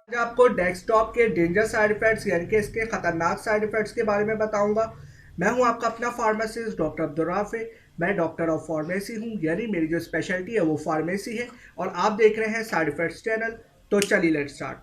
आज आपको डेस्कटॉप के डेंजर साइड इफेक्ट्स यानी कि इसके खतरनाक साइड इफेक्ट्स के बारे में बताऊंगा। मैं हूं आपका अपना फार्मासिस्ट डॉक्टर अब्दुल राफे। मैं डॉक्टर ऑफ फार्मेसी हूं, यानी मेरी जो स्पेशलिटी है वो फार्मेसी है और आप देख रहे हैं साइड इफेक्ट्स चैनल। तो चलिए लेट्स स्टार्ट।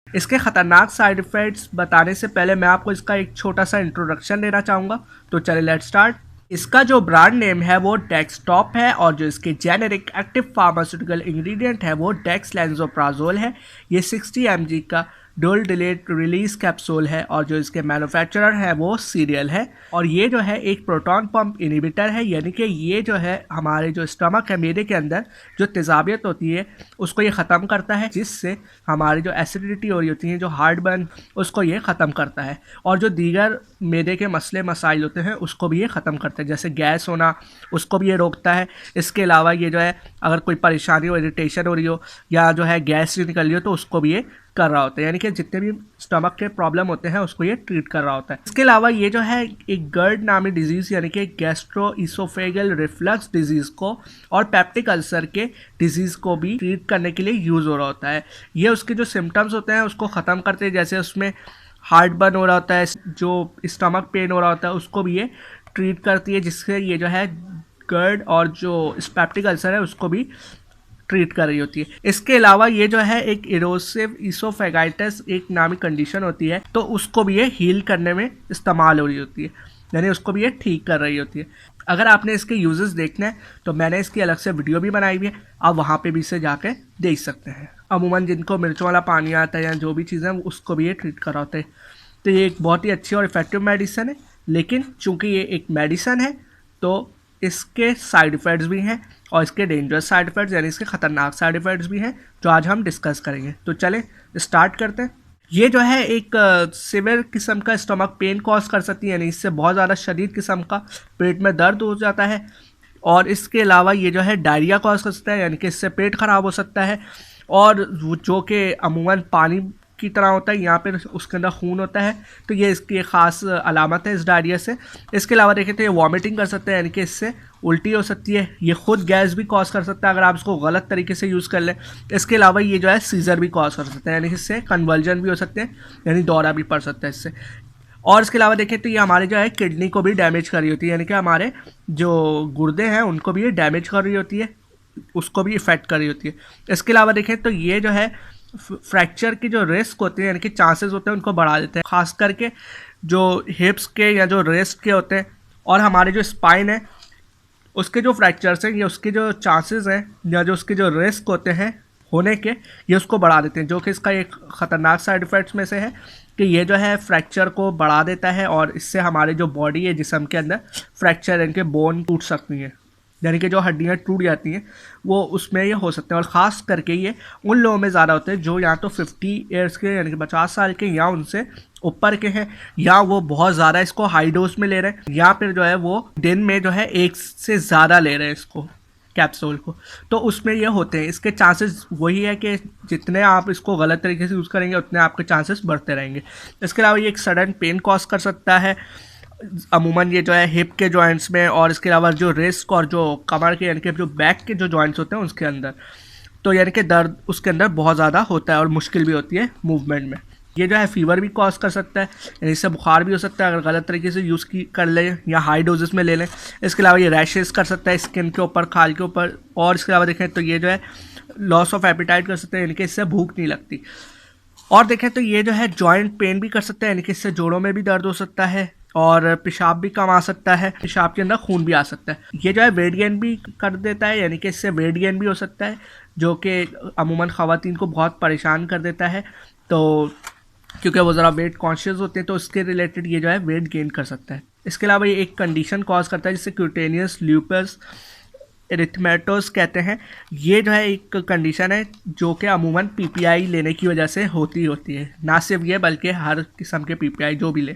इसके खतरनाक साइड इफ़ेक्ट्स बताने से पहले मैं आपको इसका एक छोटा सा इंट्रोडक्शन देना चाहूँगा। तो चलिए लेट्स स्टार्ट। इसका जो ब्रांड नेम है वो डेस्कटॉप है और जो इसके जेनेरिक एक्टिव फार्मास्यूटिकल इंग्रेडिएंट है वो डेक्सलैंसोप्राजोल है। ये 60 mg का डोल डिलेट रिलीज कैप्सूल है और जो इसके मैन्युफैक्चरर है वो सीरियल है। और ये जो है एक प्रोटॉन पंप इनहिबिटर है, यानी कि ये जो है हमारे जो स्टमक है मैदे के अंदर जो तेजाबियत होती है उसको ये ख़त्म करता है, जिससे हमारी जो एसिडिटी हो रही होती है, जो हार्ट बर्न, उसको ये ख़त्म करता है। और जो दीगर मैदे के मसले मसाइल होते हैं उसको भी ये ख़त्म करता है, जैसे गैस होना उसको भी ये रोकता है। इसके अलावा ये जो है अगर कोई परेशानी हो, इरिटेशन हो रही हो या जो है गैस निकल रही हो तो उसको भी ये कर रहा होता है, यानी कि जितने भी स्टमक के प्रॉब्लम होते हैं उसको ये ट्रीट कर रहा होता है। इसके अलावा ये जो है एक गर्ड नामी डिजीज़ यानी कि गैस्ट्रो इसोफेगल रिफ्लक्स डिजीज़ को और पेप्टिक अल्सर के डिजीज़ को भी ट्रीट करने के लिए यूज़ हो रहा होता है। ये उसके जो सिम्टम्स होते हैं उसको ख़त्म करते हैं, जैसे उसमें हार्ट बर्न हो रहा होता है, जो स्टमक पेन हो रहा होता है उसको भी ये ट्रीट करती है, जिससे ये जो है गर्ड और जो पेप्टिक अल्सर है उसको भी ट्रीट कर रही होती है। इसके अलावा ये जो है एक इरोसिव इसोफेगाइटिस एक नामी कंडीशन होती है, तो उसको भी ये हील करने में इस्तेमाल हो रही होती है, यानी उसको भी ये ठीक कर रही होती है। अगर आपने इसके यूजेस देखने हैं तो मैंने इसकी अलग से वीडियो भी बनाई हुई है, आप वहाँ पे भी इसे जाके देख सकते हैं। अमूमन जिनको मिर्च वाला पानी आता है या जो भी चीज़ें उसको भी ये ट्रीट कर रहा होता है। तो ये एक बहुत ही अच्छी और इफेक्टिव मेडिसिन है, लेकिन चूँकि ये एक मेडिसिन है तो इसके साइड इफ़ेक्ट्स भी हैं और इसके डेंजरस साइड इफ़ेक्ट्स यानी इसके ख़तरनाक साइड इफ़ेक्ट्स भी हैं, जो आज हम डिस्कस करेंगे। तो चलें स्टार्ट करते हैं। ये जो है एक सिवियर किस्म का स्टमक पेन कॉज कर सकती है, यानी इससे बहुत ज़्यादा शदीद किस्म का पेट में दर्द हो जाता है। और इसके अलावा ये जो है डायरिया कॉज कर सकता है, यानी कि इससे पेट ख़राब हो सकता है। और जो कि अमूमन पानी की तरह होता है, यहाँ पे उसके अंदर खून होता है, तो ये इसकी एक ख़ास अलामत है इस डायरिया से। इसके अलावा देखें तो ये वॉमिटिंग कर सकते हैं, यानी कि इससे उल्टी हो सकती है। ये खुद गैस भी कॉज कर सकता है अगर आप इसको गलत तरीके से यूज़ कर लें। इसके अलावा ये जो है सीज़र भी कॉज कर सकते हैं, यानी इससे कन्वर्जन भी हो सकते हैं, यानी दौरा भी पड़ सकता है इससे। और इसके अलावा देखें तो ये हमारे जो है किडनी को भी डैमेज कर रही होती है, यानी कि हमारे जो गुर्दे हैं उनको भी ये डैमेज कर रही होती है, उसको भी इफ़ेक्ट कर रही होती है। इसके अलावा देखें तो ये जो है फ्रैक्चर की जो रिस्क होते हैं यानी कि चांसेस होते हैं उनको बढ़ा देते हैं, खास करके जो हिप्स के या जो रेस्ट के होते हैं। और हमारे जो स्पाइन है उसके जो फ्रैक्चर्स हैं, ये उसके जो चांसेस हैं या जो उसके जो रिस्क होते हैं होने के, ये उसको बढ़ा देते हैं, जो कि इसका एक ख़तरनाक साइड इफ़ेक्ट्स में से है कि ये जो है फ्रैक्चर को बढ़ा देता है और इससे हमारे जो बॉडी है जिस्म के अंदर फ्रैक्चर इनके बोन टूट सकती हैं, यानी कि जो हड्डियाँ टूट जाती हैं वो उसमें ये हो सकते हैं। और ख़ास करके ये उन लोगों में ज़्यादा होते हैं जो या तो 50 ईयर्स के यानी कि 50 साल के या उनसे ऊपर के हैं, या वो बहुत ज़्यादा इसको हाई डोज में ले रहे हैं, या फिर जो है वो दिन में जो है एक से ज़्यादा ले रहे हैं इसको कैप्सूल को, तो उसमें ये होते हैं। इसके चांसेस वही है कि जितने आप इसको गलत तरीके से यूज़ करेंगे उतने आपके चांसेस बढ़ते रहेंगे। इसके अलावा ये एक सडन पेन कॉज कर सकता है, अमूमन ये जो है हिप के जॉइंट्स में, और इसके अलावा जो रिस्ट और जो कमर के यानी कि जो बैक के जो जॉइंट्स होते हैं उसके अंदर, तो यानी कि दर्द उसके अंदर बहुत ज़्यादा होता है और मुश्किल भी होती है मूवमेंट में। ये जो है फीवर भी कॉज कर सकता है, यानी इससे बुखार भी हो सकता है अगर गलत तरीके से यूज़ कर लें या हाई डोजेस में ले लें। इसके अलावा ये रैशेस कर सकता है स्किन के ऊपर, खाल के ऊपर। और इसके अलावा देखें तो ये जो है लॉस ऑफ एपिटाइट कर सकते हैं, यानी कि इससे भूख नहीं लगती। और देखें तो ये जो है जॉइंट पेन भी कर सकता है, यानी कि इससे जोड़ों में भी दर्द हो सकता है और पेशाब भी कम आ सकता है, पेशाब के अंदर खून भी आ सकता है। ये जो है वेट गेन भी कर देता है, यानी कि इससे वेट गेन भी हो सकता है, जो कि अमूमन ख़वातीन को बहुत परेशान कर देता है, तो क्योंकि वो ज़रा वेट कॉन्शियस होते हैं, तो उसके रिलेटेड ये जो है वेट गेन कर सकता है। इसके अलावा ये एक कंडीशन कॉज करता है जिसे क्यूटेनियस ल्यूपस एरिथमेटोस कहते हैं। ये जो है एक कंडीशन है जो कि अमूमन पीपीआई लेने की वजह से होती है, ना सिर्फ ये बल्कि हर किस्म के पीपीआई जो भी ले।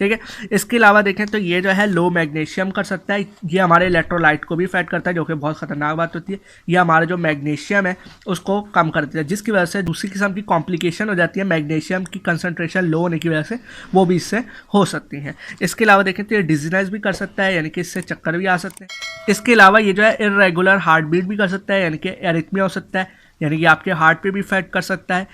ठीक है। इसके अलावा देखें तो ये जो है लो मैग्नीशियम कर सकता है, ये हमारे इलेक्ट्रोलाइट को भी इफेक्ट करता है, जो कि बहुत खतरनाक बात होती है। ये हमारा जो मैग्नीशियम है उसको कम कर देता है, जिसकी वजह से दूसरी किस्म की कॉम्प्लिकेशन हो जाती है, मैग्नीशियम की कंसनट्रेशन लो होने की वजह से वो भी इससे हो सकती हैं। इसके अलावा देखें तो ये डिजीनेस भी कर सकता है, यानी कि इससे चक्कर भी आ सकते हैं। इसके अलावा ये जो है इरेगुलर हार्ट बीट भी कर सकता है, यानी कि एरिथमिया हो सकता है, यानी कि आपके हार्ट पे भी इफेक्ट कर सकता है।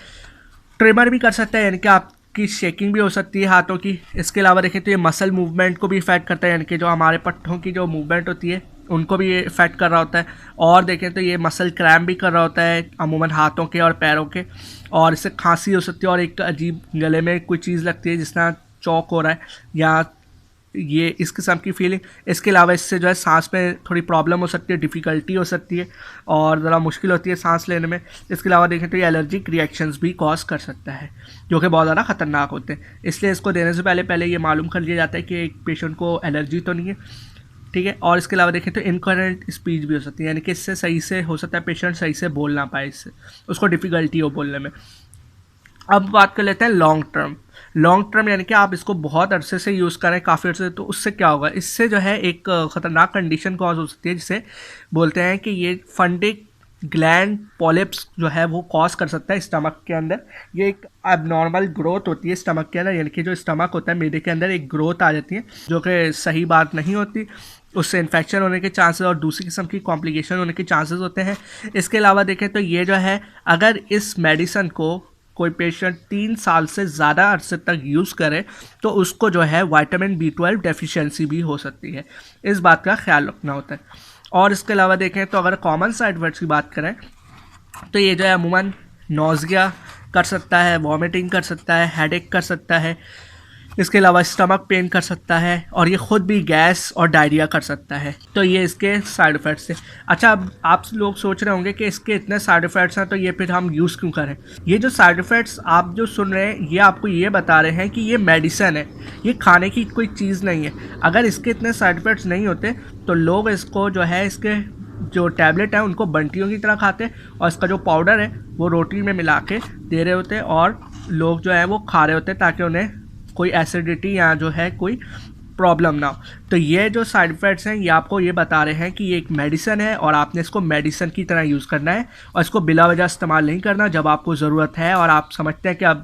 ट्रिमर भी कर सकता है, यानी कि आपकी शेकिंग भी हो सकती है हाथों की। इसके अलावा देखें तो ये मसल मूवमेंट को भी इफेक्ट करता है, यानी कि जो हमारे पट्टों की जो मूवमेंट होती है उनको भी ये इफेक्ट कर रहा होता है। और देखें तो ये मसल क्रैम्प भी कर रहा होता है अमूमन हाथों के और पैरों के, और इससे खांसी हो सकती है और एक अजीब गले में कोई चीज़ लगती है जिस तरह चौक हो रहा है या ये इस किस्म की फीलिंग। इसके अलावा इससे जो है सांस में थोड़ी प्रॉब्लम हो सकती है, डिफ़िकल्टी हो सकती है और ज़रा मुश्किल होती है सांस लेने में। इसके अलावा देखें तो ये एलर्जिक रिएक्शंस भी कॉज कर सकता है, जो कि बहुत ज़्यादा ख़तरनाक होते हैं। इसलिए इसको देने से पहले ये मालूम कर लिया जाता है कि एक पेशेंट को एलर्जी तो नहीं है, ठीक है। और इसके अलावा देखें तो इनकरेंट स्पीच भी हो सकती है, यानी कि इससे सही से हो सकता है पेशेंट सही से बोल ना पाए, इससे उसको डिफ़िकल्टी हो बोलने में। अब बात कर लेते हैं लॉन्ग टर्म। लॉन्ग टर्म यानी कि आप इसको बहुत अरसे से यूज़ करें, काफ़ी अरसे, तो उससे क्या होगा, इससे जो है एक ख़तरनाक कंडीशन कॉज हो सकती है, जिसे बोलते हैं कि ये फंडिक ग्लैंड पॉलिप्स जो है वो कॉज कर सकता है स्टमक के अंदर। ये एक एबनॉर्मल ग्रोथ होती है स्टमक के अंदर, यानी कि जो स्टमक होता है मैदे के अंदर एक ग्रोथ आ जाती है, जो कि सही बात नहीं होती। उससे इन्फेक्शन होने के चांसेस और दूसरी किस्म की कॉम्प्लिकेशन होने के चांसेस होते हैं। इसके अलावा देखें तो ये जो है, अगर इस मेडिसन को कोई पेशेंट 3 साल से ज़्यादा अरसे तक यूज़ करे तो उसको जो है विटामिन B12 डेफिशिएंसी भी हो सकती है, इस बात का ख्याल रखना होता है। और इसके अलावा देखें तो अगर कॉमन साइड इफेक्ट्स की बात करें तो ये जो है अमूमन नौज़िया कर सकता है, वॉमिटिंग कर सकता है, हेडेक कर सकता है, इसके अलावा स्टमक पेन कर सकता है और ये ख़ुद भी गैस और डायरिया कर सकता है। तो ये इसके साइड इफ़ेक्ट्स हैं। अच्छा, अब आप लोग सोच रहे होंगे कि इसके इतने साइड इफ़ेक्ट्स हैं तो ये फिर हम यूज़ क्यों करें। ये जो साइड इफ़ेक्ट्स आप जो सुन रहे हैं ये आपको ये बता रहे हैं कि ये मेडिसिन है, ये खाने की कोई चीज़ नहीं है। अगर इसके इतने साइड इफ़ेक्ट्स नहीं होते तो लोग इसको जो है, इसके जो टैबलेट है उनको बंटियों की तरह खाते और इसका जो पाउडर है वो रोटी में मिला के दे रहे होते और लोग जो है वो खा रहे होते ताकि उन्हें कोई एसिडिटी या जो है कोई प्रॉब्लम ना हो। तो ये जो साइड इफ़ेक्ट्स हैं ये आपको ये बता रहे हैं कि ये एक मेडिसिन है और आपने इसको मेडिसिन की तरह यूज़ करना है और इसको बिला वजह इस्तेमाल नहीं करना। जब आपको ज़रूरत है और आप समझते हैं कि अब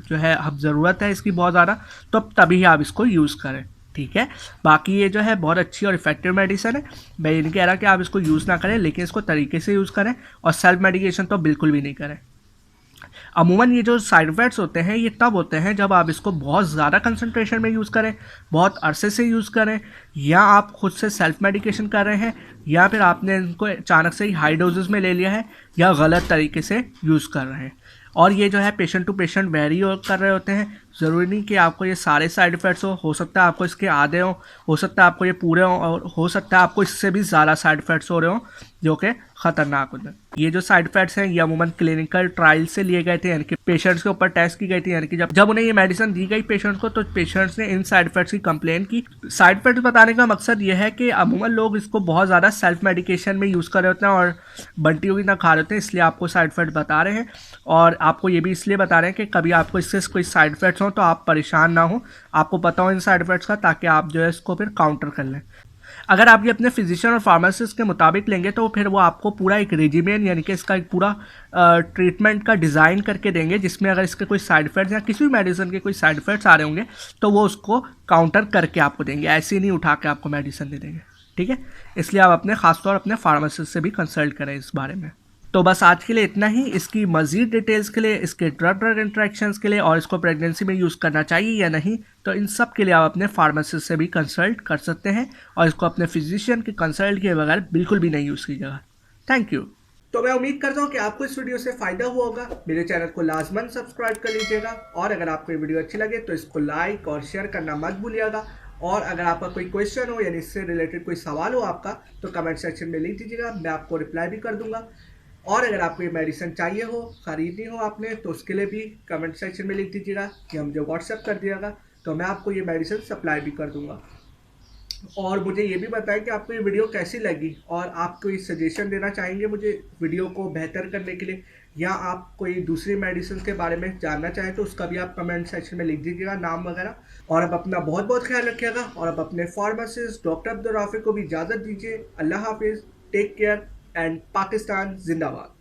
जो है अब ज़रूरत है इसकी बहुत ज़्यादा, तो तभी आप इसको यूज़ करें, ठीक है। बाकी ये जो है बहुत अच्छी और इफेक्टिव मेडिसिन है। मैं ये नहीं कह रहा कि आप इसको यूज़ ना करें, लेकिन इसको तरीके से यूज़ करें और सेल्फ मेडिकेशन तो बिल्कुल भी नहीं करें। अमूमन ये जो साइड इफ़ेक्ट्स होते हैं ये तब होते हैं जब आप इसको बहुत ज़्यादा कंसंट्रेशन में यूज़ करें, बहुत अरसे से यूज़ करें, या आप खुद से सेल्फ मेडिकेशन कर रहे हैं, या फिर आपने इनको अचानक से ही हाई डोजेस में ले लिया है, या गलत तरीके से यूज़ कर रहे हैं। और ये जो है पेशेंट टू पेशेंट वेरी कर रहे होते हैं। ज़रूरी नहीं कि आपको ये सारे साइड इफ़ेक्ट्स हो सकता है आपको इसके आधे हो सकता है आपको ये पूरे और हो सकता है आपको इससे भी ज़्यादा साइड इफ़ेक्ट्स हो रहे हों जो कि ख़तरनाक होते हैं। ये जो साइड इफ़ेक्ट्स हैं ये अमूमन क्लिनिकल ट्रायल से लिए गए थे, यानी कि पेशेंट्स के ऊपर टेस्ट की गई थी, यानी कि जब उन्हें ये मेडिसिन दी गई पेशेंट्स को तो पेशेंट्स ने इन साइड इफ़ेक्ट्स की कंप्लेन की। साइड इफ़ेक्ट्स बताने का मकसद ये है कि अमूमन लोग इसको बहुत ज़्यादा सेल्फ मेडिकेशन में यूज़ कर रहे होते हैं और बंटियों की ना खा रहे होते हैं, इसलिए आपको साइड इफ़ेक्ट बता रहे हैं। और आपको ये भी इसलिए बता रहे हैं कि कभी आपको इससे कोई साइड इफ़ेक्ट्स हों तो आप परेशान ना हो, आपको पता हो इन साइड इफ़ेक्ट्स का, ताकि आप जो है इसको फिर काउंटर कर लें। अगर आप ये अपने फिजिशियन और फार्मासिस्ट के मुताबिक लेंगे तो फिर वो आपको पूरा एक रेजिमेन, यानी कि इसका एक पूरा ट्रीटमेंट का डिज़ाइन करके देंगे, जिसमें अगर इसके कोई साइड इफ़ेक्ट्स या किसी भी मेडिसिन के कोई साइड इफ़ेक्ट्स आ रहे होंगे तो वो उसको काउंटर करके आपको देंगे, ऐसे ही नहीं उठा के आपको मेडिसिन दे देंगे, ठीक है। इसलिए आप अपने खासतौर अपने फार्मासिस्ट से भी कंसल्ट करें इस बारे में। तो बस आज के लिए इतना ही। इसकी मज़ीद डिटेल्स के लिए, इसके ड्रग इंट्रैक्शंस के लिए और इसको प्रेगनेंसी में यूज़ करना चाहिए या नहीं, तो इन सब के लिए आप अपने फार्मासिस्ट से भी कंसल्ट कर सकते हैं और इसको अपने फिजिशियन के कंसल्ट के बगैर बिल्कुल भी नहीं यूज़ कीजिएगा। Thank you. तो मैं उम्मीद करता हूँ कि आपको इस वीडियो से फ़ायदा हुआ होगा। मेरे चैनल को लाजमन सब्सक्राइब कर लीजिएगा और अगर आपको ये वीडियो अच्छी लगे तो इसको लाइक और शेयर करना मत भूलिएगा। और अगर आपका कोई क्वेश्चन हो यानी इससे रिलेटेड कोई सवाल हो आपका तो कमेंट सेक्शन में लिख दीजिएगा, मैं आपको रिप्लाई भी कर दूंगा। और अगर आपको ये मेडिसिन चाहिए हो, ख़रीदनी हो आपने, तो उसके लिए भी कमेंट सेक्शन में लिख दीजिएगा कि हम जो व्हाट्सएप कर दिएगा तो मैं आपको ये मेडिसिन सप्लाई भी कर दूंगा। और मुझे ये भी बताएं कि आपको ये वीडियो कैसी लगी और आप कोई सजेशन देना चाहेंगे मुझे वीडियो को बेहतर करने के लिए, या आप कोई दूसरी मेडिसिन के बारे में जानना चाहें तो उसका भी आप कमेंट सेक्शन में लिख दीजिएगा नाम वगैरह। और अब अपना बहुत बहुत ख्याल रखिएगा और अब अपने फार्मासिस्ट डॉक्टर अब्दुल राफिक को भी इजाज़त दीजिए। अल्लाह हाफिज़, टेक केयर एंड पाकिस्तान जिंदाबाद।